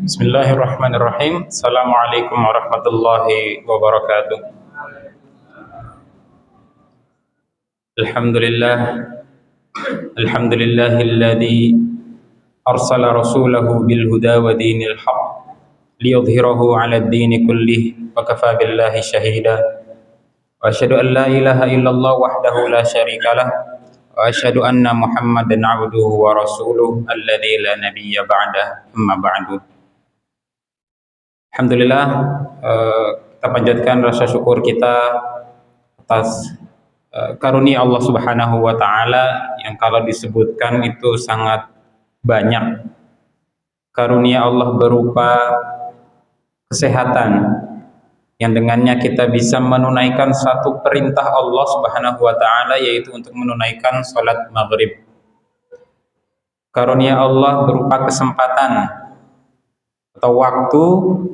Bismillahirrahmanirrahim. Assalamualaikum warahmatullahi wabarakatuh. Alhamdulillah. Alhamdulillahilladzi arsala rasulahu bil huda wa dinil haqq liyudhhirahu 'alad dini kullih wa kafa billahi shahida. Wa asyhadu an la ilaha illallah wahdahu la syarikalah wa asyhadu anna Muhammadan 'abduhu wa rasuluh alladzi la nabiyya ba'dah. Amma ba'du. Alhamdulillah, kita panjatkan rasa syukur kita atas karunia Allah Subhanahu wa Ta'ala yang kalau disebutkan itu sangat banyak. Karunia Allah berupa kesehatan yang dengannya kita bisa menunaikan satu perintah Allah Subhanahu wa Ta'ala, yaitu untuk menunaikan salat maghrib. Karunia Allah berupa kesempatan atau waktu,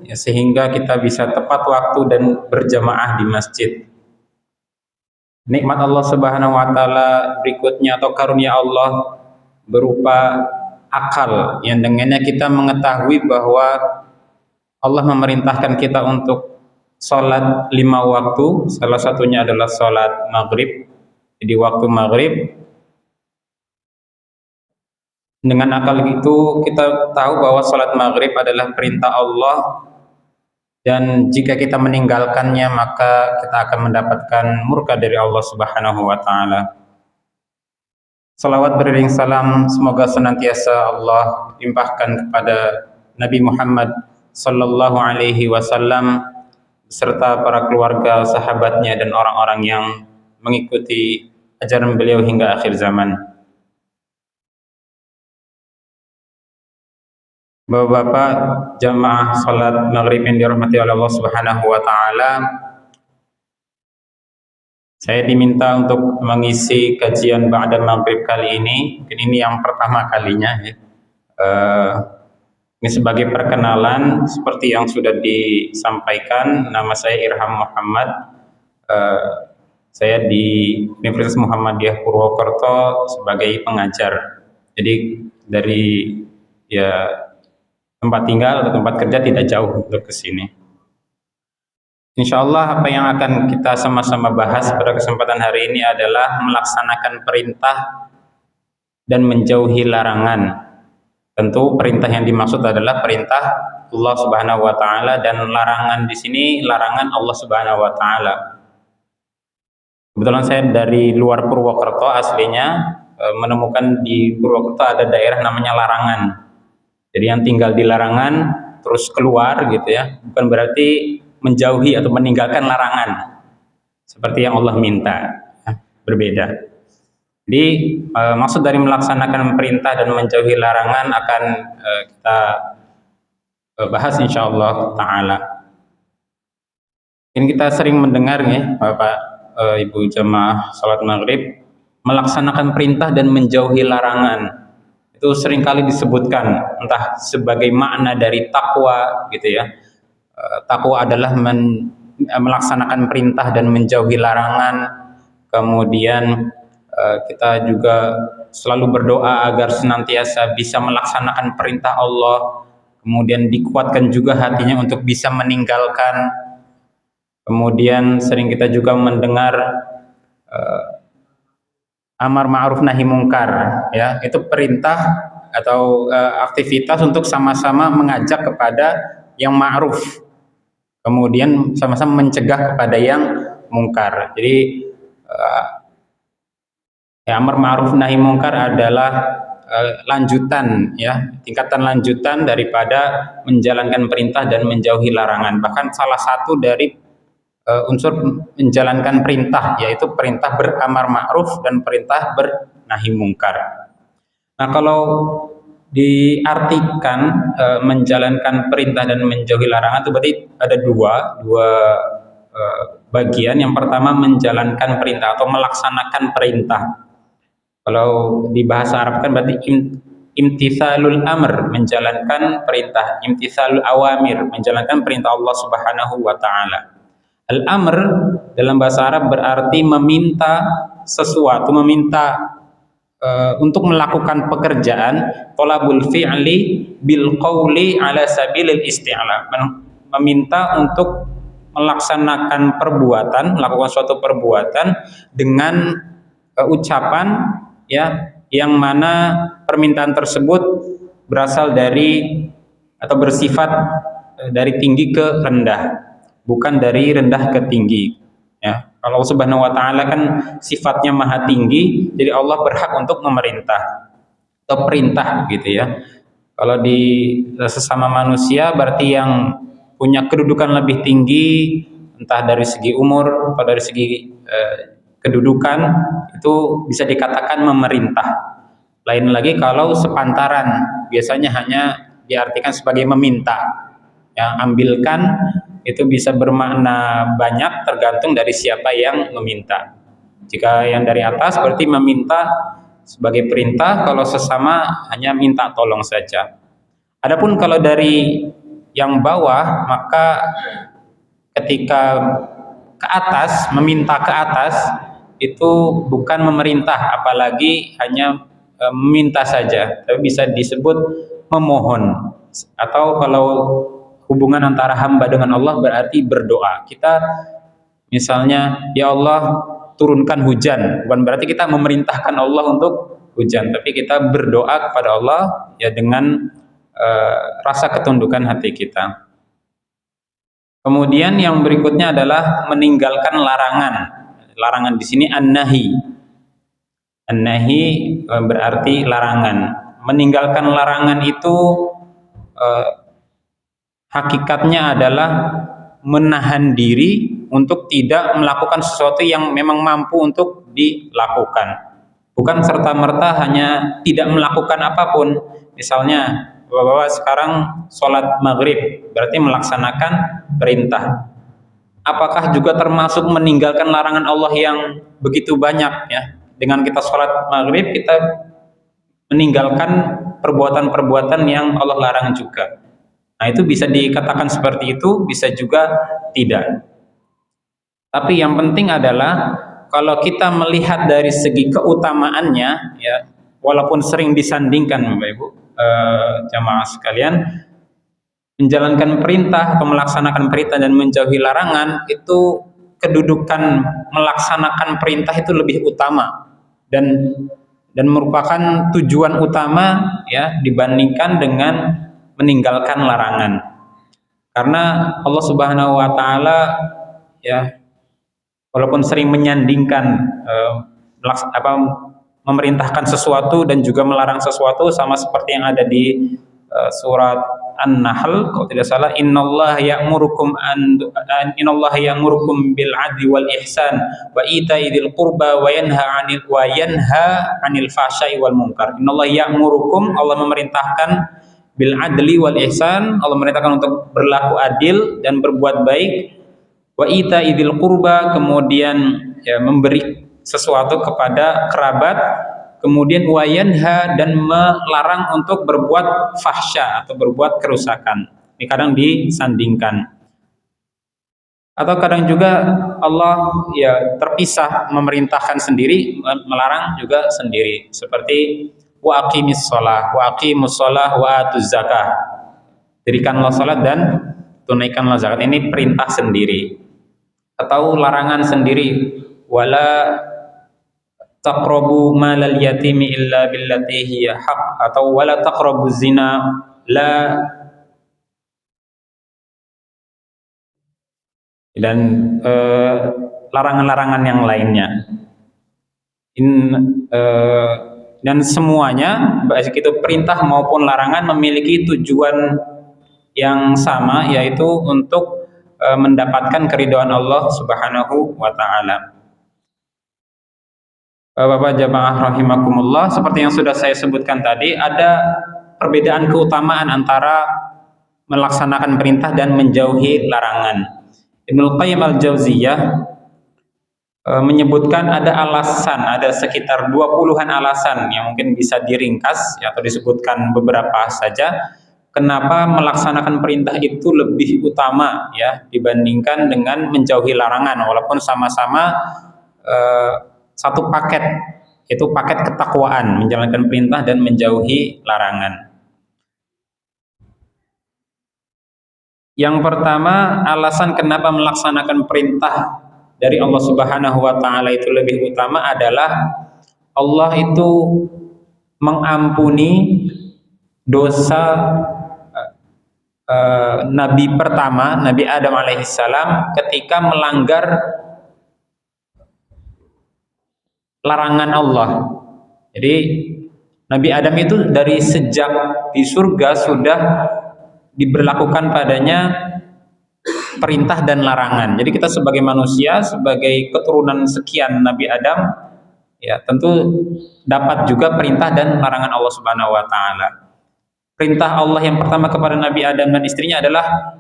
ya, sehingga kita bisa tepat waktu dan berjamaah di masjid. Nikmat Allah Subhanahu wa Ta'ala berikutnya atau karunia Allah berupa akal yang dengannya kita mengetahui bahwa Allah memerintahkan kita untuk sholat 5 waktu, salah satunya adalah sholat maghrib. Jadi waktu maghrib, dengan akal itu kita tahu bahwa sholat maghrib adalah perintah Allah, dan jika kita meninggalkannya maka kita akan mendapatkan murka dari Allah Subhanahu wa Ta'ala. Salawat beriring salam semoga senantiasa Allah limpahkan kepada Nabi Muhammad sallallahu alaihi wasallam beserta para keluarga, sahabatnya, dan orang-orang yang mengikuti ajaran beliau hingga akhir zaman. Bapak-bapak jamaah salat maghrib yang dirahmati oleh Allah Subhanahu wa Ta'ala, saya diminta untuk mengisi kajian ba'da maghrib kali ini. Mungkin ini yang pertama kalinya, ya. Ini sebagai perkenalan, seperti yang sudah disampaikan, nama saya Irham Muhammad. Saya di Universitas Muhammadiyah Purwokerto sebagai pengajar. Jadi dari tempat tinggal atau tempat kerja tidak jauh untuk ke sini. Insya Allah apa yang akan kita sama-sama bahas pada kesempatan hari ini adalah melaksanakan perintah dan menjauhi larangan. Tentu perintah yang dimaksud adalah perintah Allah Subhanahu wa Ta'ala, dan larangan di sini larangan Allah Subhanahu wa Ta'ala. Kebetulan saya dari luar Purwokerto aslinya, menemukan di Purwokerto ada daerah namanya Larangan. Jadi yang tinggal di Larangan terus keluar gitu ya, bukan berarti menjauhi atau meninggalkan larangan seperti yang Allah minta, ya, berbeda. Jadi maksud dari melaksanakan perintah dan menjauhi larangan akan kita bahas insyaallah ta'ala. Ini kita sering mendengar ya Bapak Ibu jamaah salat maghrib, melaksanakan perintah dan menjauhi larangan. Itu seringkali disebutkan entah sebagai makna dari takwa gitu ya. Takwa adalah melaksanakan perintah dan menjauhi larangan. Kemudian kita juga selalu berdoa agar senantiasa bisa melaksanakan perintah Allah. Kemudian dikuatkan juga hatinya untuk bisa meninggalkan. Kemudian sering kita juga mendengar amar ma'ruf nahi mungkar, ya, itu perintah atau aktivitas untuk sama-sama mengajak kepada yang ma'ruf, kemudian sama-sama mencegah kepada yang mungkar. Jadi amar ma'ruf nahi mungkar adalah lanjutan, ya, tingkatan lanjutan daripada menjalankan perintah dan menjauhi larangan. Bahkan salah satu dari unsur menjalankan perintah, yaitu perintah beramar ma'ruf dan perintah bernahi mungkar. Nah, kalau diartikan menjalankan perintah dan menjauhi larangan itu berarti ada dua bagian. Yang pertama menjalankan perintah atau melaksanakan perintah. Kalau di bahasa Arab kan berarti imtithalul amr, menjalankan perintah, imtithalul awamir, menjalankan perintah Allah Subhanahu wa Ta'ala. Al-amr dalam bahasa Arab berarti meminta sesuatu, meminta untuk melakukan pekerjaan, thalabul fi'li bil qawli ala sabilil isti'la, meminta untuk melaksanakan perbuatan, melakukan suatu perbuatan dengan ucapan, ya, yang mana permintaan tersebut berasal dari atau bersifat dari tinggi ke rendah, bukan dari rendah ke tinggi. Ya, kalau Allah Subhanahu wa taala kan sifatnya maha tinggi, jadi Allah berhak untuk memerintah atau perintah gitu ya. Kalau di sesama manusia berarti yang punya kedudukan lebih tinggi, entah dari segi umur atau dari segi kedudukan, itu bisa dikatakan memerintah. Lain lagi kalau sepantaran, biasanya hanya diartikan sebagai meminta. Yang ambilkan itu bisa bermakna banyak tergantung dari siapa yang meminta. Jika yang dari atas berarti meminta sebagai perintah, kalau sesama hanya minta tolong saja. Adapun kalau dari yang bawah, maka ketika ke atas, meminta ke atas, itu bukan memerintah, apalagi hanya meminta saja, tapi bisa disebut memohon. Atau kalau hubungan antara hamba dengan Allah berarti berdoa. Kita misalnya, ya Allah turunkan hujan, bukan berarti kita memerintahkan Allah untuk hujan, tapi kita berdoa kepada Allah ya dengan rasa ketundukan hati kita. Kemudian yang berikutnya adalah meninggalkan larangan. Larangan di sini an-nahi. An-nahi berarti larangan. Meninggalkan larangan itu hakikatnya adalah menahan diri untuk tidak melakukan sesuatu yang memang mampu untuk dilakukan. Bukan serta-merta hanya tidak melakukan apapun. Misalnya, Bapak-bapak sekarang sholat maghrib, berarti melaksanakan perintah. Apakah juga termasuk meninggalkan larangan Allah yang begitu banyak ya? Dengan kita sholat maghrib, kita meninggalkan perbuatan-perbuatan yang Allah larang juga. Nah, itu bisa dikatakan seperti itu, bisa juga tidak. Tapi yang penting adalah kalau kita melihat dari segi keutamaannya, ya, walaupun sering disandingkan, Bapak Ibu, jamaah sekalian, menjalankan perintah atau melaksanakan perintah dan menjauhi larangan itu kedudukan melaksanakan perintah itu lebih utama dan merupakan tujuan utama ya dibandingkan dengan meninggalkan larangan. Karena Allah Subhanahu wa taala ya walaupun sering menyandingkan memerintahkan sesuatu dan juga melarang sesuatu, sama seperti yang ada di surat An-Nahl kalau tidak salah, innallaha ya'murukum bil 'adli wal ihsan wa ita'i dzil qurba wa yanha 'anil fahsya'i wal munkar. Innallaha ya'murukum, Allah memerintahkan, bil 'adli wal ihsan, Allah memerintahkan untuk berlaku adil dan berbuat baik, wa ita'i dzil qurba, kemudian ya memberi sesuatu kepada kerabat, kemudian wayanha, dan melarang untuk berbuat fahsya atau berbuat kerusakan. Ini kadang disandingkan. Atau kadang juga Allah ya terpisah, memerintahkan sendiri, melarang juga sendiri. Seperti wa aqimis shalah, wa atuz zakah. Dirikanlah salat dan tunaikanlah zakat. Ini perintah sendiri. Atau larangan sendiri, wala taqrabu malal yatimi illa billati hiya haq, atau wala taqrabu zina, dan larangan-larangan yang lainnya. Dan semuanya baik itu perintah maupun larangan memiliki tujuan yang sama, yaitu untuk mendapatkan keridhaan Allah Subhanahu wa taala. Bapak jamaah rahimakumullah, seperti yang sudah saya sebutkan tadi, ada perbedaan keutamaan antara melaksanakan perintah dan menjauhi larangan. Ibnul Qayyim al-Jauziyah menyebutkan ada alasan, ada sekitar 20-an alasan yang mungkin bisa diringkas ya, atau disebutkan beberapa saja, kenapa melaksanakan perintah itu lebih utama ya dibandingkan dengan menjauhi larangan, walaupun sama-sama satu paket, yaitu paket ketakwaan, menjalankan perintah dan menjauhi larangan. Yang pertama, alasan kenapa melaksanakan perintah dari Allah Subhanahu wa taala itu lebih utama adalah Allah itu mengampuni dosa Nabi pertama, Nabi Adam alaihissalam, ketika melanggar larangan Allah. Jadi Nabi Adam itu dari sejak di surga sudah diberlakukan padanya perintah dan larangan. Jadi kita sebagai manusia, sebagai keturunan sekian Nabi Adam, ya tentu dapat juga perintah dan larangan Allah Subhanahu wa taala. Perintah Allah yang pertama kepada Nabi Adam dan istrinya adalah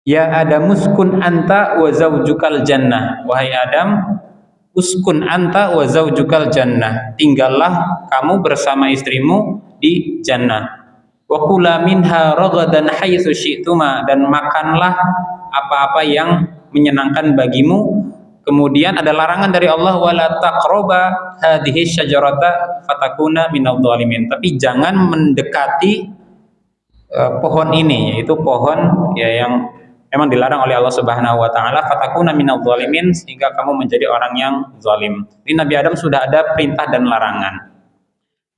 ya Adam uskun anta wa zaujukal jannah. Wahai Adam, uskun anta wa zaujukal jannah. Tinggallah kamu bersama istrimu di jannah. Wa kula minha ragadan haitsu syi'tuma, dan makanlah apa-apa yang menyenangkan bagimu. Kemudian ada larangan dari Allah, wala taqraba hadhihi syajarata fatakuna minadh dhalimin. Tapi jangan mendekati pohon ini, yaitu pohon ya yang memang dilarang oleh Allah Subhanahu wa taala, fatakuna minadh dhalimin, sehingga kamu menjadi orang yang zalim. Ini Nabi Adam sudah ada perintah dan larangan.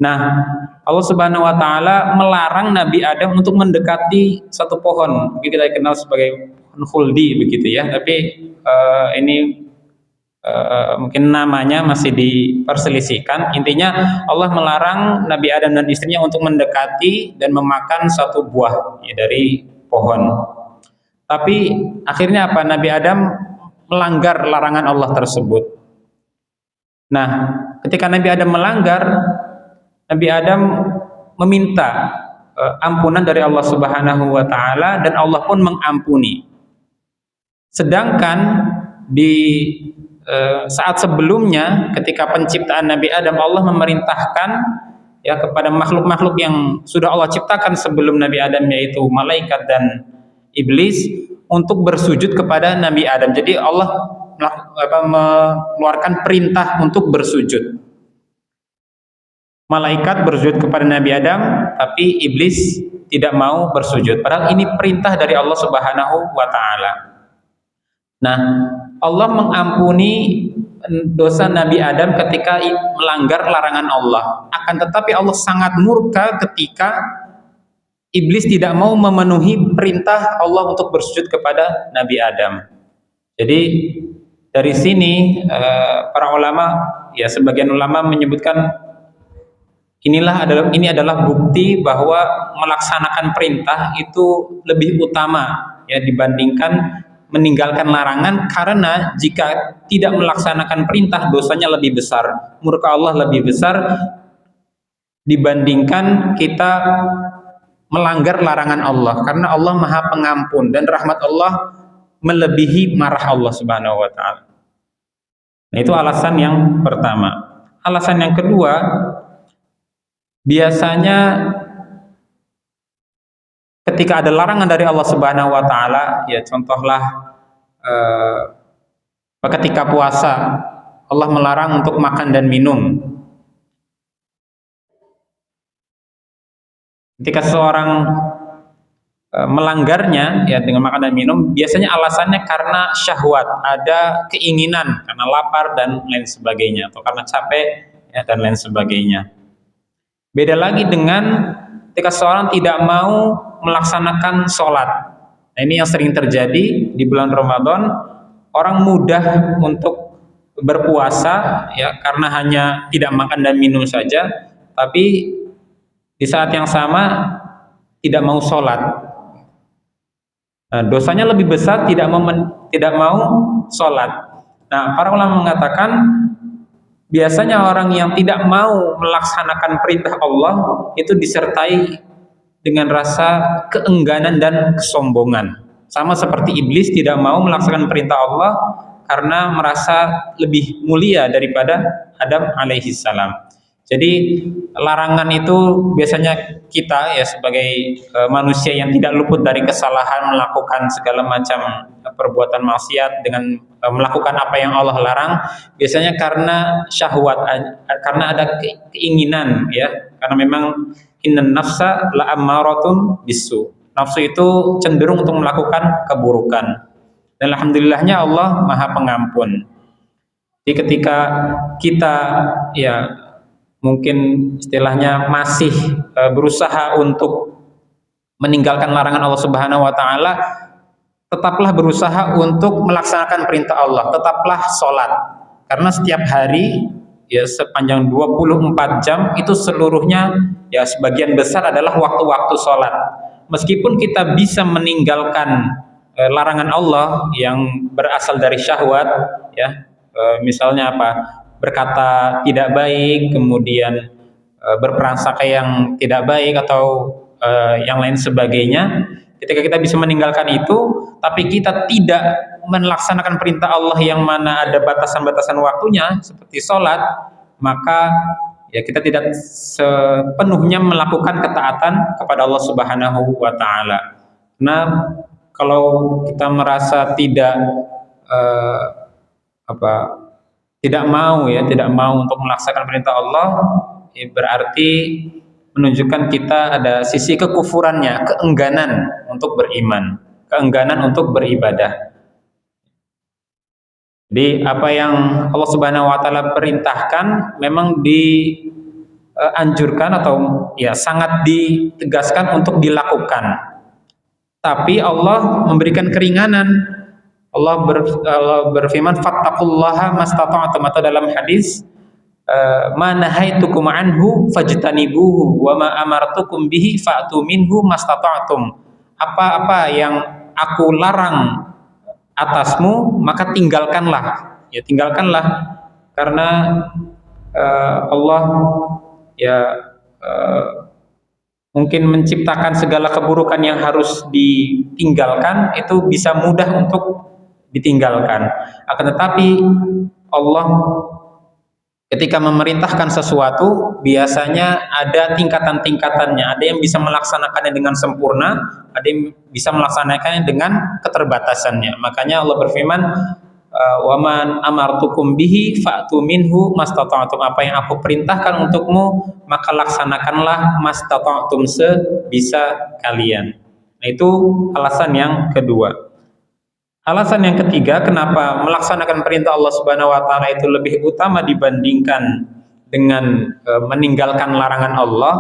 Nah, Allah Subhanahu wa taala melarang Nabi Adam untuk mendekati satu pohon, mungkin kita kenal sebagai pohon khuldi begitu ya, tapi ini mungkin namanya masih diperselisihkan. Intinya Allah melarang Nabi Adam dan istrinya untuk mendekati dan memakan satu buah ya, dari pohon. Tapi akhirnya apa? Nabi Adam melanggar larangan Allah tersebut. Nah, ketika Nabi Adam melanggar, Nabi Adam meminta ampunan dari Allah Subhanahu wa taala dan Allah pun mengampuni. Sedangkan di saat sebelumnya ketika penciptaan Nabi Adam, Allah memerintahkan ya kepada makhluk-makhluk yang sudah Allah ciptakan sebelum Nabi Adam, yaitu malaikat dan iblis, untuk bersujud kepada Nabi Adam. Jadi Allah mengeluarkan perintah untuk bersujud. Malaikat bersujud kepada Nabi Adam, tapi iblis tidak mau bersujud. Padahal ini perintah dari Allah Subhanahu wa taala. Nah, Allah mengampuni dosa Nabi Adam ketika melanggar larangan Allah. Akan tetapi Allah sangat murka ketika iblis tidak mau memenuhi perintah Allah untuk bersujud kepada Nabi Adam. Jadi dari sini para ulama, ya sebagian ulama menyebutkan ini adalah bukti bahwa melaksanakan perintah itu lebih utama ya dibandingkan meninggalkan larangan, karena jika tidak melaksanakan perintah dosanya lebih besar, murka Allah lebih besar dibandingkan kita melanggar larangan Allah, karena Allah Maha Pengampun dan rahmat Allah melebihi marah Allah Subhanahu wa taala. Nah, itu alasan yang pertama. Alasan yang kedua, biasanya ketika ada larangan dari Allah Subhanahu wa taala, ya contohlah ketika puasa Allah melarang untuk makan dan minum. Ketika seseorang melanggarnya ya dengan makan dan minum, biasanya alasannya karena syahwat, ada keinginan, karena lapar dan lain sebagainya, atau karena capek ya, dan lain sebagainya. Beda lagi dengan ketika seseorang tidak mau melaksanakan sholat. Nah, ini yang sering terjadi di bulan Ramadan. Orang mudah untuk berpuasa ya karena hanya tidak makan dan minum saja, tapi di saat yang sama tidak mau sholat. Nah, dosanya lebih besar tidak mau sholat. Nah, para ulama mengatakan biasanya orang yang tidak mau melaksanakan perintah Allah itu disertai dengan rasa keengganan dan kesombongan. Sama seperti iblis tidak mau melaksanakan perintah Allah karena merasa lebih mulia daripada Adam alaihi salam. Jadi larangan itu biasanya kita ya sebagai manusia yang tidak luput dari kesalahan, melakukan segala macam perbuatan maksiat dengan melakukan apa yang Allah larang, biasanya karena syahwat, karena ada keinginan ya, karena memang innan nafsa la ammaratun bisu. Nafsu itu cenderung untuk melakukan keburukan. Dan alhamdulillahnya Allah Maha Pengampun. Jadi ketika kita ya mungkin istilahnya masih berusaha untuk meninggalkan larangan Allah Subhanahu wa taala, tetaplah berusaha untuk melaksanakan perintah Allah, tetaplah sholat. Karena setiap hari ya sepanjang 24 jam itu seluruhnya ya sebagian besar adalah waktu-waktu sholat. Meskipun kita bisa meninggalkan larangan Allah yang berasal dari syahwat ya, misalnya apa? Berkata tidak baik, kemudian berprasangka yang tidak baik atau yang lain sebagainya. Ketika kita bisa meninggalkan itu, tapi kita tidak melaksanakan perintah Allah yang mana ada batasan-batasan waktunya seperti sholat, maka ya kita tidak sepenuhnya melakukan ketaatan kepada Allah Subhanahu wa taala. Nah, kalau kita merasa tidak tidak mau untuk melaksanakan perintah Allah, ya berarti menunjukkan kita ada sisi kekufurannya, keengganan untuk beriman, keengganan untuk beribadah. Jadi apa yang Allah Subhanahu wa taala perintahkan memang dianjurkan atau ya sangat ditegaskan untuk dilakukan. Tapi Allah memberikan keringanan. Allah berfirman fattaqullaha mastata'tum, atau dalam hadis ma nahaitukum anhu fajtanibuhu wa ma amartukum bihi fa'tu minhu mastata'tum. Apa-apa yang aku larang atasmu maka tinggalkanlah. Ya tinggalkanlah, karena Allah ya mungkin menciptakan segala keburukan yang harus ditinggalkan itu bisa mudah untuk ditinggalkan. Akan tetapi Allah ketika memerintahkan sesuatu biasanya ada tingkatan-tingkatannya. Ada yang bisa melaksanakannya dengan sempurna, ada yang bisa melaksanakannya dengan keterbatasannya. Makanya Allah berfirman, wa man amartukum bihi fa'tu minhu mastata'tum. Apa yang aku perintahkan untukmu maka laksanakanlah mastata'tum, sebisa kalian. Nah, itu alasan yang kedua. Alasan yang ketiga, kenapa melaksanakan perintah Allah Subhanahu wa taala itu lebih utama dibandingkan dengan meninggalkan larangan Allah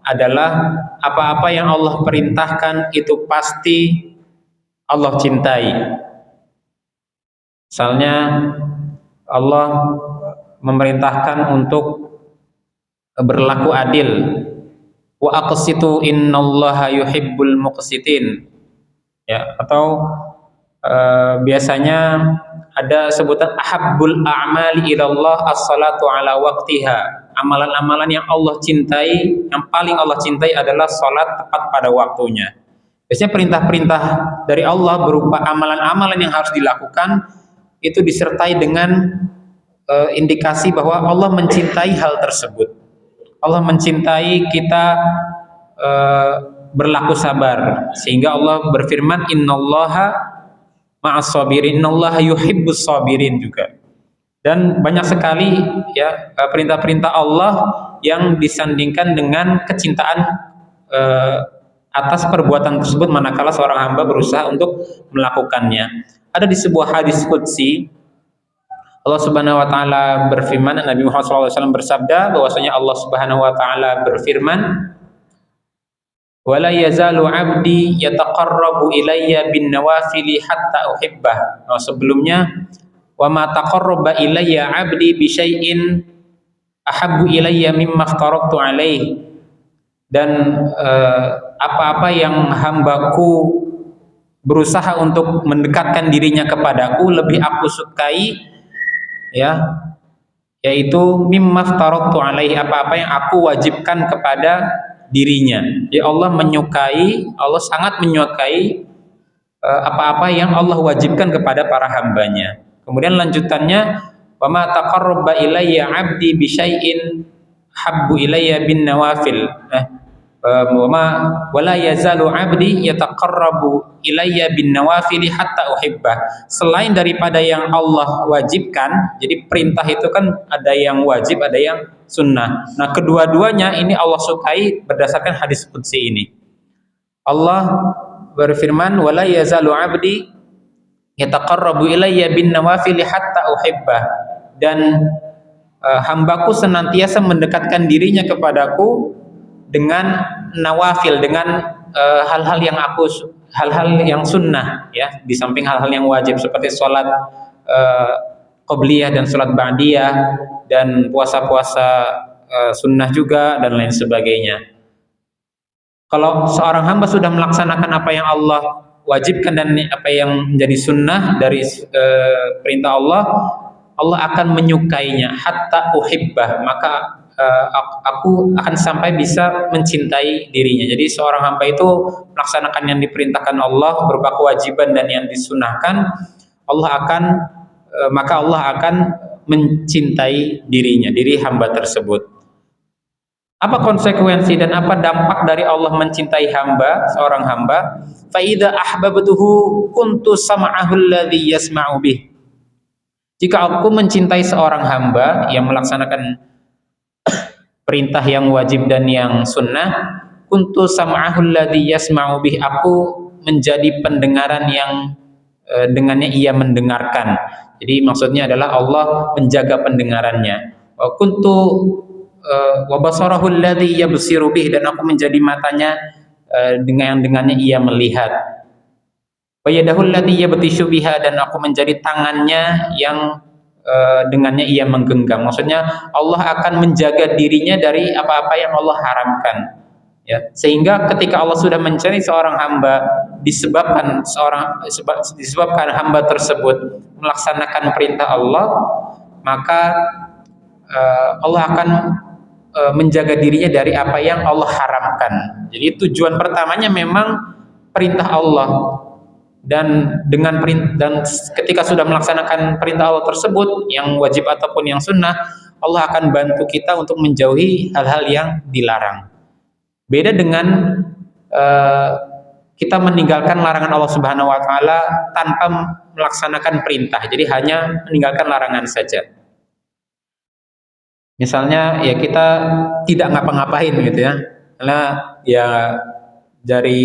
adalah apa-apa yang Allah perintahkan itu pasti Allah cintai. Misalnya Allah memerintahkan untuk berlaku adil. Wa aqsitu innallaha yuhibbul muqsitin. Ya, atau biasanya ada sebutan ahabbul a'mali ilallah as-salatu ala waqtiha. Amalan-amalan yang Allah cintai, yang paling Allah cintai adalah salat tepat pada waktunya. Biasanya perintah-perintah dari Allah berupa amalan-amalan yang harus dilakukan itu disertai dengan indikasi bahwa Allah mencintai hal tersebut. Allah mencintai kita berlaku sabar, sehingga Allah berfirman innallaha ma'as sabirin, innallaha yuhibbus sabirin juga. Dan banyak sekali ya perintah-perintah Allah yang disandingkan dengan kecintaan atas perbuatan tersebut manakala seorang hamba berusaha untuk melakukannya. Ada di sebuah hadis qudsi Allah Subhanahu wa taala berfirman, Nabi Muhammad SAW bersabda bahwasanya Allah Subhanahu wa taala berfirman, wala yazalu 'abdi yataqarrabu ilayya bin nawafili hatta uhibbah. Nah, sebelumnya wa ma taqarraba ilayya 'abdi bi syai'in ahabbu ilayya mimma aftaratu alaihi. Dan apa-apa yang hambaku berusaha untuk mendekatkan dirinya kepadaku lebih aku sukai, ya, yaitu mimma aftaratu alaihi, apa-apa yang aku wajibkan kepada dirinya. Ya, Allah menyukai, Allah sangat menyukai apa-apa yang Allah wajibkan kepada para hambanya. Kemudian lanjutannya, wa ma taqarraba ilayya 'abdi bi syai'in habbu ilayya bin nawafil. Wala yazalu 'abdi yataqarrabu ilayya bin nawafil hatta uhibbah. Selain daripada yang Allah wajibkan, jadi perintah itu kan ada yang wajib, ada yang sunnah. Nah, kedua-duanya ini Allah sukai berdasarkan hadis qudsi ini. Allah berfirman, wala yazalu 'abdi yataqarrabu ilayya bin nawafil hatta uhibbah. Dan hambaku senantiasa mendekatkan dirinya kepadaku dengan nawafil, dengan hal-hal yang sunnah, ya, di samping hal-hal yang wajib seperti sholat qobliyah dan sholat ba'diyah dan puasa-puasa sunnah juga dan lain sebagainya. Kalau seorang hamba sudah melaksanakan apa yang Allah wajibkan dan apa yang menjadi sunnah dari perintah Allah, Allah akan menyukainya hatta uhibbah, maka aku akan sampai bisa mencintai dirinya. Jadi seorang hamba itu melaksanakan yang diperintahkan Allah berupa kewajiban dan yang disunahkan, maka Allah akan mencintai dirinya, diri hamba tersebut. Apa konsekuensi dan apa dampak dari Allah mencintai seorang hamba? Fa idza ahbabtuhu kuntu sam'ahu alladhi yasma'u bih. Jika aku mencintai seorang hamba yang melaksanakan perintah yang wajib dan yang sunnah, kuntu sam'ahu alladhi yasma'u bih, aku menjadi pendengaran yang dengannya ia mendengarkan. Jadi maksudnya adalah Allah menjaga pendengarannya. Kuntu wa basarahu alladhi yabsiru bih, dan aku menjadi matanya dengannya ia melihat. Wa yadahu allati yabtishu biha, dan aku menjadi tangannya yang dengannya ia menggenggam. Maksudnya Allah akan menjaga dirinya dari apa-apa yang Allah haramkan, ya. Sehingga ketika Allah sudah mencari seorang hamba, disebabkan hamba tersebut melaksanakan perintah Allah, maka Allah akan menjaga dirinya dari apa yang Allah haramkan. Jadi tujuan pertamanya memang perintah Allah. Dan ketika sudah melaksanakan perintah Allah tersebut, yang wajib ataupun yang sunnah, Allah akan bantu kita untuk menjauhi hal-hal yang dilarang. Beda dengan kita meninggalkan larangan Allah Subhanahu wa taala tanpa melaksanakan perintah. Jadi hanya meninggalkan larangan saja. Misalnya ya kita tidak ngapa-ngapain gitu ya. Karena ya dari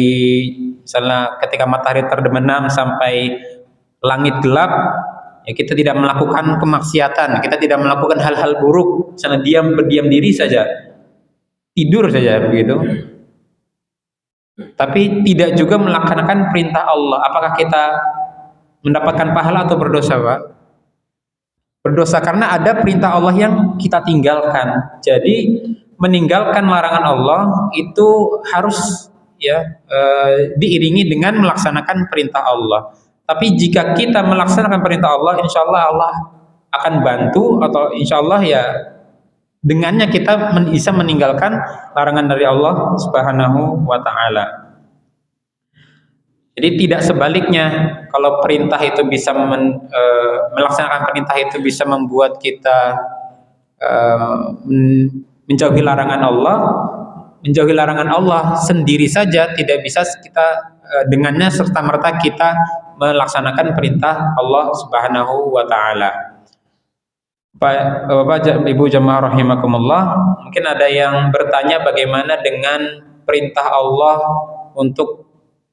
misalnya ketika matahari terbenam sampai langit gelap, ya kita tidak melakukan kemaksiatan, kita tidak melakukan hal-hal buruk, misalnya berdiam diri saja, tidur saja begitu. Tapi tidak juga melaksanakan perintah Allah. Apakah kita mendapatkan pahala atau berdosa, Pak? Berdosa karena ada perintah Allah yang kita tinggalkan. Jadi meninggalkan larangan Allah itu harus diiringi dengan melaksanakan perintah Allah. Tapi jika kita melaksanakan perintah Allah, insya Allah Allah akan bantu, atau insya Allah ya dengannya kita bisa meninggalkan larangan dari Allah Subhanahu wa ta'ala. Jadi tidak sebaliknya, kalau perintah itu bisa melaksanakan perintah itu bisa membuat kita menjauhi larangan Allah. Menjauhi larangan Allah sendiri saja tidak bisa kita dengannya serta-merta kita melaksanakan perintah Allah Subhanahu wa ta'ala. Bapak Ibu jamaah rahimakumullah, mungkin ada yang bertanya bagaimana dengan perintah Allah untuk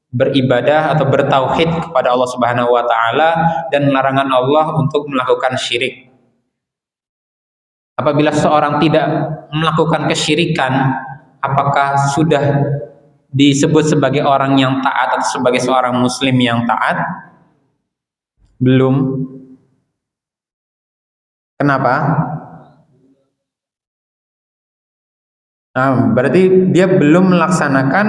beribadah atau bertauhid kepada Allah Subhanahu wa ta'ala dan larangan Allah untuk melakukan syirik. Apabila seorang tidak melakukan kesyirikan, apakah sudah disebut sebagai orang yang taat atau sebagai seorang muslim yang taat? Belum. Kenapa? Nah, berarti dia belum melaksanakan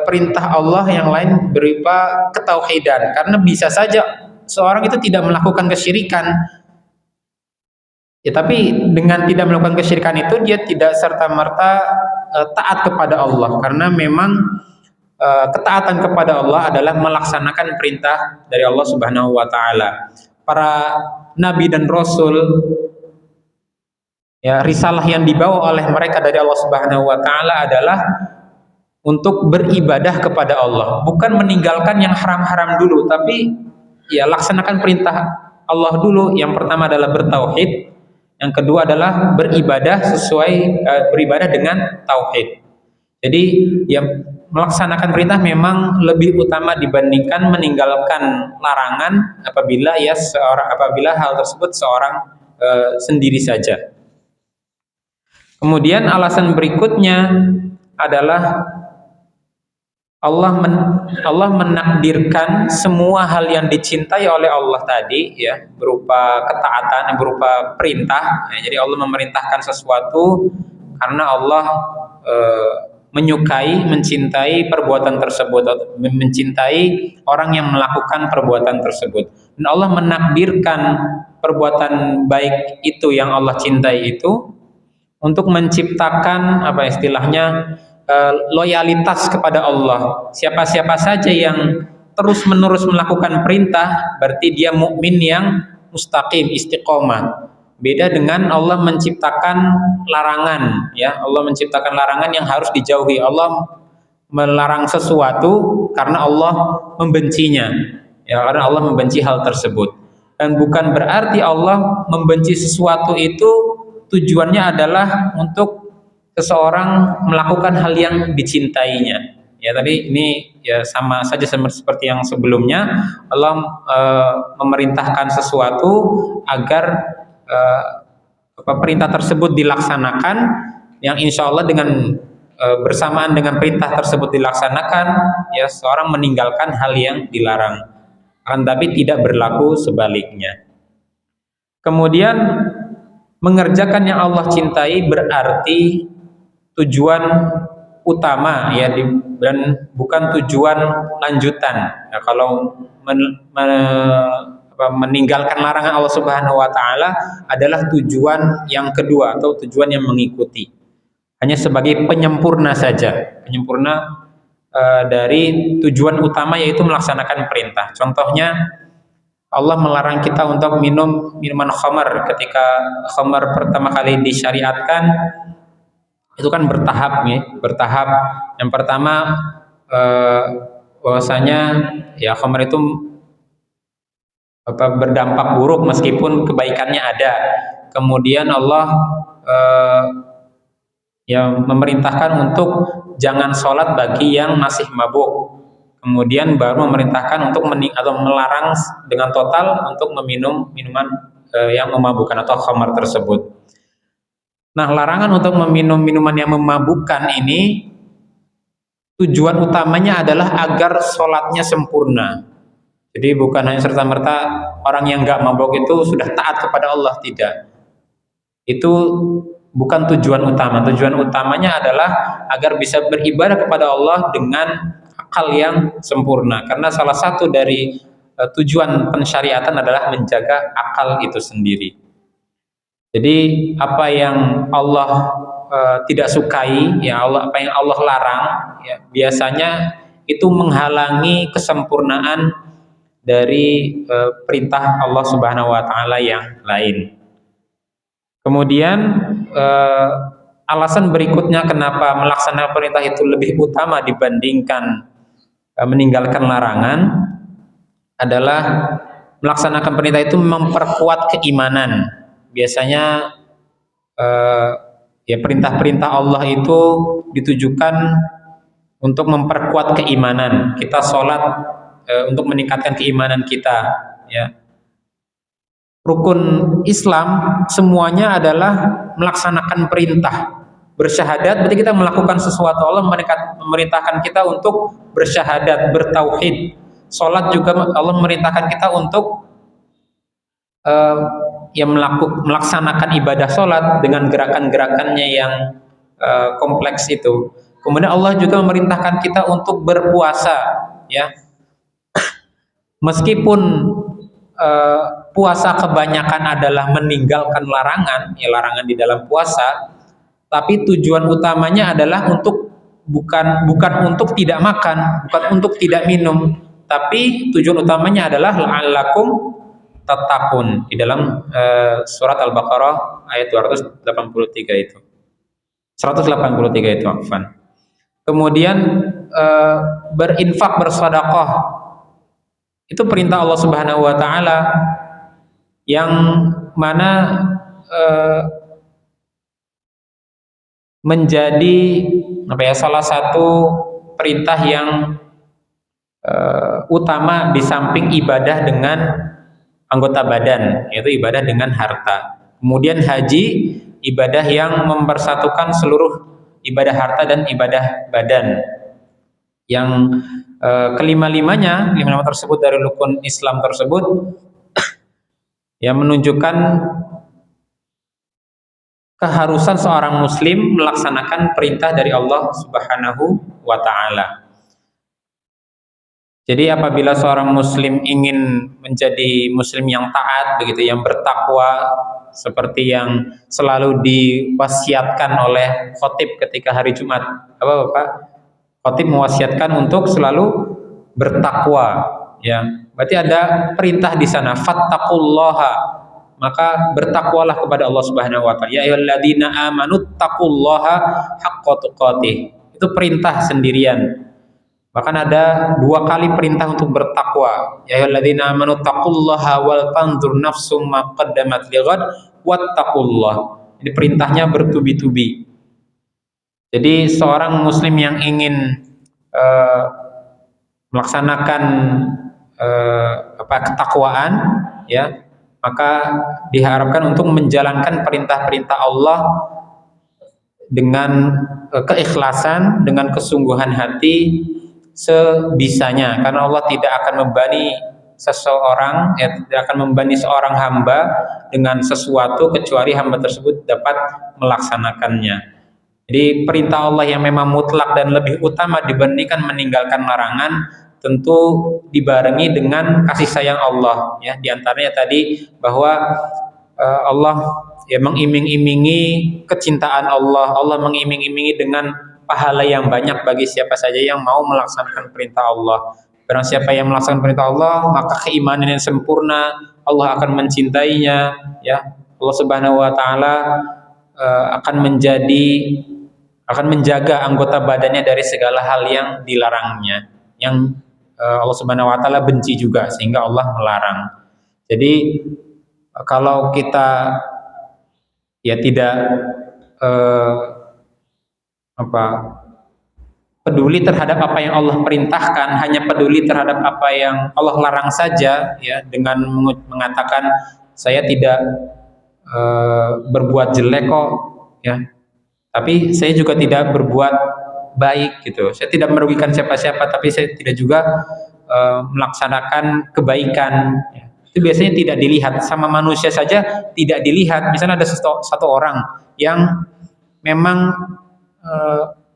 perintah Allah yang lain berupa ketauhidan. Karena bisa saja seorang itu tidak melakukan kesyirikan, ya, tapi dengan tidak melakukan kesyirikan itu dia tidak serta-merta taat kepada Allah, karena memang ketaatan kepada Allah adalah melaksanakan perintah dari Allah Subhanahu wa ta'ala. para nabi dan rasul, ya, risalah yang dibawa oleh mereka dari Allah Subhanahu wa taala adalah untuk beribadah kepada Allah, bukan meninggalkan yang haram-haram dulu, tapi ya laksanakan perintah Allah dulu. Yang pertama adalah bertauhid, yang kedua adalah beribadah beribadah dengan tauhid. Jadi yang melaksanakan perintah memang lebih utama dibandingkan meninggalkan larangan apabila hal tersebut seorang sendiri saja. Kemudian alasan berikutnya adalah Allah menakdirkan semua hal yang dicintai oleh Allah tadi, ya, berupa ketaatan, berupa perintah. Ya, jadi Allah memerintahkan sesuatu karena Allah menyukai, mencintai perbuatan tersebut, mencintai orang yang melakukan perbuatan tersebut. Dan Allah menakdirkan perbuatan baik itu yang Allah cintai itu untuk menciptakan loyalitas kepada Allah. Siapa-siapa saja yang terus-menerus melakukan perintah berarti dia mukmin yang mustaqim, istiqomah. Beda dengan Allah menciptakan larangan, ya. Allah menciptakan larangan yang harus dijauhi. Allah melarang sesuatu karena Allah membencinya. Ya, karena Allah membenci hal tersebut. Dan bukan berarti Allah membenci sesuatu itu tujuannya adalah untuk seseorang melakukan hal yang dicintainya. Ya, tadi ini ya sama saja seperti yang sebelumnya. Allah memerintahkan sesuatu agar perintah tersebut dilaksanakan, yang insya Allah dengan bersamaan dengan perintah tersebut dilaksanakan, ya, seorang meninggalkan hal yang dilarang. Akan tapi tidak berlaku sebaliknya. Kemudian mengerjakan yang Allah cintai berarti tujuan utama, ya, dan bukan tujuan lanjutan. Nah, kalau meninggalkan larangan Allah Subhanahu wa taala adalah tujuan yang kedua atau tujuan yang mengikuti, hanya sebagai penyempurna saja, penyempurna dari tujuan utama, yaitu melaksanakan perintah. Contohnya, Allah melarang kita untuk minum minuman khamar. Ketika khamar pertama kali disyariatkan, itu kan bertahap, ya, bertahap. Yang pertama bahwasanya ya khamar itu berdampak buruk meskipun kebaikannya ada. Kemudian Allah yang memerintahkan untuk jangan sholat bagi yang masih mabuk. Kemudian baru memerintahkan untuk melarang dengan total untuk meminum minuman yang memabukkan atau khamar tersebut. Nah, larangan untuk meminum minuman yang memabukkan ini tujuan utamanya adalah agar sholatnya sempurna. Jadi bukan hanya serta-merta orang yang nggak mabuk itu sudah taat kepada Allah, tidak. Itu bukan tujuan utama. Tujuan utamanya adalah agar bisa beribadah kepada Allah dengan akal yang sempurna. Karena salah satu dari tujuan pensyariatan adalah menjaga akal itu sendiri. Jadi apa yang Allah tidak sukai, ya Allah, apa yang Allah larang, ya, biasanya itu menghalangi kesempurnaan dari perintah Allah Subhanahu wa taala yang lain. Kemudian alasan berikutnya kenapa melaksanakan perintah itu lebih utama dibandingkan meninggalkan larangan adalah melaksanakan perintah itu memperkuat keimanan. Biasanya ya perintah-perintah Allah itu ditujukan untuk memperkuat keimanan. Kita sholat untuk meningkatkan keimanan kita, ya. Rukun Islam semuanya adalah melaksanakan perintah. Bersyahadat berarti kita melakukan sesuatu. Allah memerintahkan kita untuk bersyahadat, bertauhid. Sholat juga Allah memerintahkan kita untuk melaksanakan ibadah sholat dengan gerakan-gerakannya yang kompleks itu. Kemudian Allah juga memerintahkan kita untuk berpuasa, ya. Meskipun puasa kebanyakan adalah meninggalkan larangan, ya, larangan di dalam puasa, tapi tujuan utamanya adalah untuk bukan untuk tidak makan, bukan untuk tidak minum, tapi tujuan utamanya adalah la'allakum tattaqun di dalam surat Al-Baqarah ayat 283 itu. 183 itu, afwan. Kemudian berinfak, bersedekah, itu perintah Allah Subhanahu wa taala yang mana menjadi salah satu perintah yang utama di samping ibadah dengan anggota badan, yaitu ibadah dengan harta. Kemudian haji, ibadah yang mempersatukan seluruh ibadah harta dan ibadah badan. Yang kelima-limanya tersebut dari rukun Islam tersebut yang menunjukkan keharusan seorang muslim melaksanakan perintah dari Allah Subhanahu wa taala. Jadi apabila seorang muslim ingin menjadi muslim yang taat begitu, yang bertakwa seperti yang selalu diwasiatkan oleh khatib ketika hari Jumat, apa Bapak? Khatib mewasiatkan untuk selalu bertakwa, ya. Berarti ada perintah di sana, fattaqullaha, maka bertakwalah kepada Allah Subhanahu wa taala. Ya ayyuhalladzina amanu taqullaha haqqa tuqatih. Itu perintah sendirian. Bahkan ada 2 kali perintah untuk bertakwa. Ya ayyuhalladzina amanu taqullaha wal tanzur nafsum ma qaddamat lighad wattaqullah. Ini perintahnya bertubi-tubi. Jadi seorang muslim yang ingin melaksanakan ketakwaan, ya, maka diharapkan untuk menjalankan perintah-perintah Allah dengan keikhlasan, dengan kesungguhan hati sebisanya, karena Allah tidak akan membebani seseorang, tidak akan membebani seorang hamba dengan sesuatu kecuali hamba tersebut dapat melaksanakannya. Jadi perintah Allah yang memang mutlak dan lebih utama dibandingkan meninggalkan larangan tentu dibarengi dengan kasih sayang Allah, ya. Di antaranya tadi bahwa Allah ya mengiming-imingi kecintaan Allah. Allah mengiming-imingi dengan pahala yang banyak bagi siapa saja yang mau melaksanakan perintah Allah. Barang siapa yang melaksanakan perintah Allah, maka keimanan yang sempurna, Allah akan mencintainya, ya. Allah Subhanahu wa taala akan menjaga anggota badannya dari segala hal yang dilarangnya, yang Allah Subhanahu wa taala benci juga, sehingga Allah melarang. Jadi kalau kita ya tidak peduli terhadap apa yang Allah perintahkan, hanya peduli terhadap apa yang Allah larang saja, ya, dengan mengatakan saya tidak berbuat jelek kok, ya, tapi saya juga tidak berbuat baik gitu. Saya tidak merugikan siapa-siapa, tapi saya tidak juga melaksanakan kebaikan. Ya. Itu biasanya tidak dilihat, sama manusia saja tidak dilihat. Misalnya ada satu orang yang memang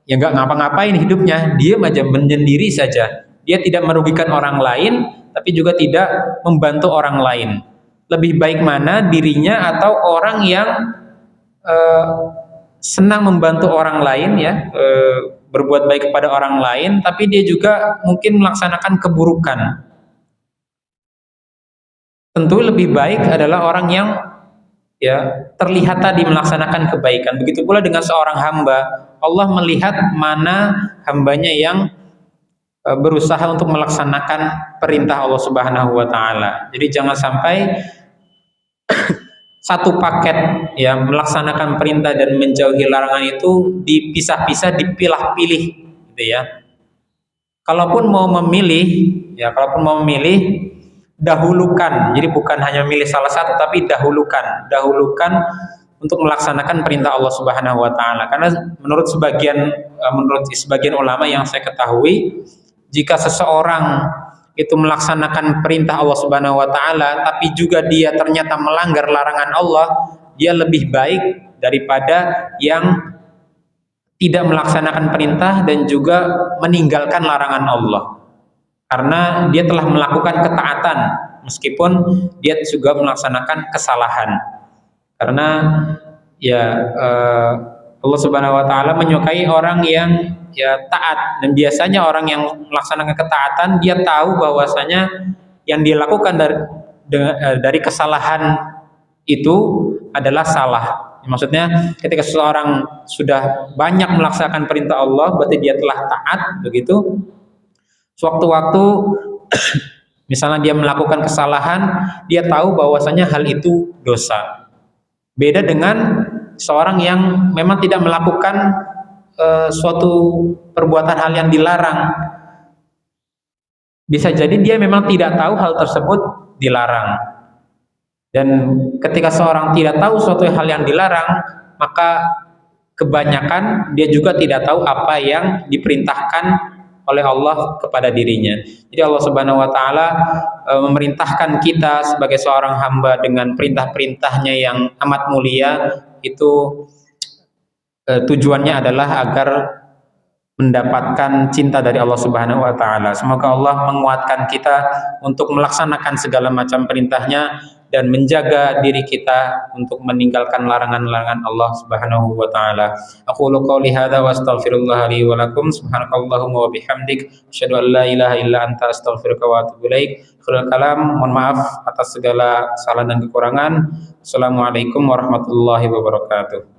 ya nggak ngapa-ngapain hidupnya, dia aja menyendiri saja. Dia tidak merugikan orang lain, tapi juga tidak membantu orang lain. Lebih baik mana dirinya atau orang yang senang membantu orang lain, ya, berbuat baik kepada orang lain, tapi dia juga mungkin melaksanakan keburukan. Tentu lebih baik adalah orang yang ya terlihat tadi melaksanakan kebaikan. Begitu pula dengan seorang hamba, Allah melihat mana hambanya yang berusaha untuk melaksanakan perintah Allah Subhanahu wa taala. Jadi jangan sampai satu paket, ya, melaksanakan perintah dan menjauhi larangan itu dipisah-pisah, dipilah-pilih gitu, ya. Kalaupun mau memilih, dahulukan. Jadi bukan hanya milih salah satu, tapi dahulukan untuk melaksanakan perintah Allah Subhanahu wa taala. Karena menurut sebagian ulama yang saya ketahui, jika seseorang itu melaksanakan perintah Allah Subhanahu wa taala tapi juga dia ternyata melanggar larangan Allah, dia lebih baik daripada yang tidak melaksanakan perintah dan juga meninggalkan larangan Allah. Karena dia telah melakukan ketaatan meskipun dia juga melaksanakan kesalahan. Karena ya Allah Subhanahu wa taala menyukai orang yang ya taat, dan biasanya orang yang melaksanakan ketaatan dia tahu bahwasanya yang dia lakukan dari kesalahan itu adalah salah. Maksudnya ketika seseorang sudah banyak melaksanakan perintah Allah, berarti dia telah taat, begitu. Sewaktu-waktu misalnya dia melakukan kesalahan, dia tahu bahwasanya hal itu dosa. Beda dengan seorang yang memang tidak melakukan suatu perbuatan hal yang dilarang. Bisa jadi dia memang tidak tahu hal tersebut dilarang. Dan ketika seorang tidak tahu suatu hal yang dilarang, maka kebanyakan dia juga tidak tahu apa yang diperintahkan oleh Allah kepada dirinya. Jadi Allah Subhanahu wa taala memerintahkan kita sebagai seorang hamba dengan perintah-perintahnya yang amat mulia, itu tujuannya adalah agar mendapatkan cinta dari Allah Subhanahu wa taala. Semoga Allah menguatkan kita untuk melaksanakan segala macam perintahnya dan menjaga diri kita untuk meninggalkan larangan-larangan Allah Subhanahu wa taala. Aqulu qouli hadza wa astaghfirullah li wa lakum. Subhanakallahumma wa bihamdik asyhadu an la ilaha illa anta astaghfiruka wa atubu ilaik. Akhirul kalam, mohon maaf atas segala kesalahan dan kekurangan. Assalamualaikum warahmatullahi wabarakatuh.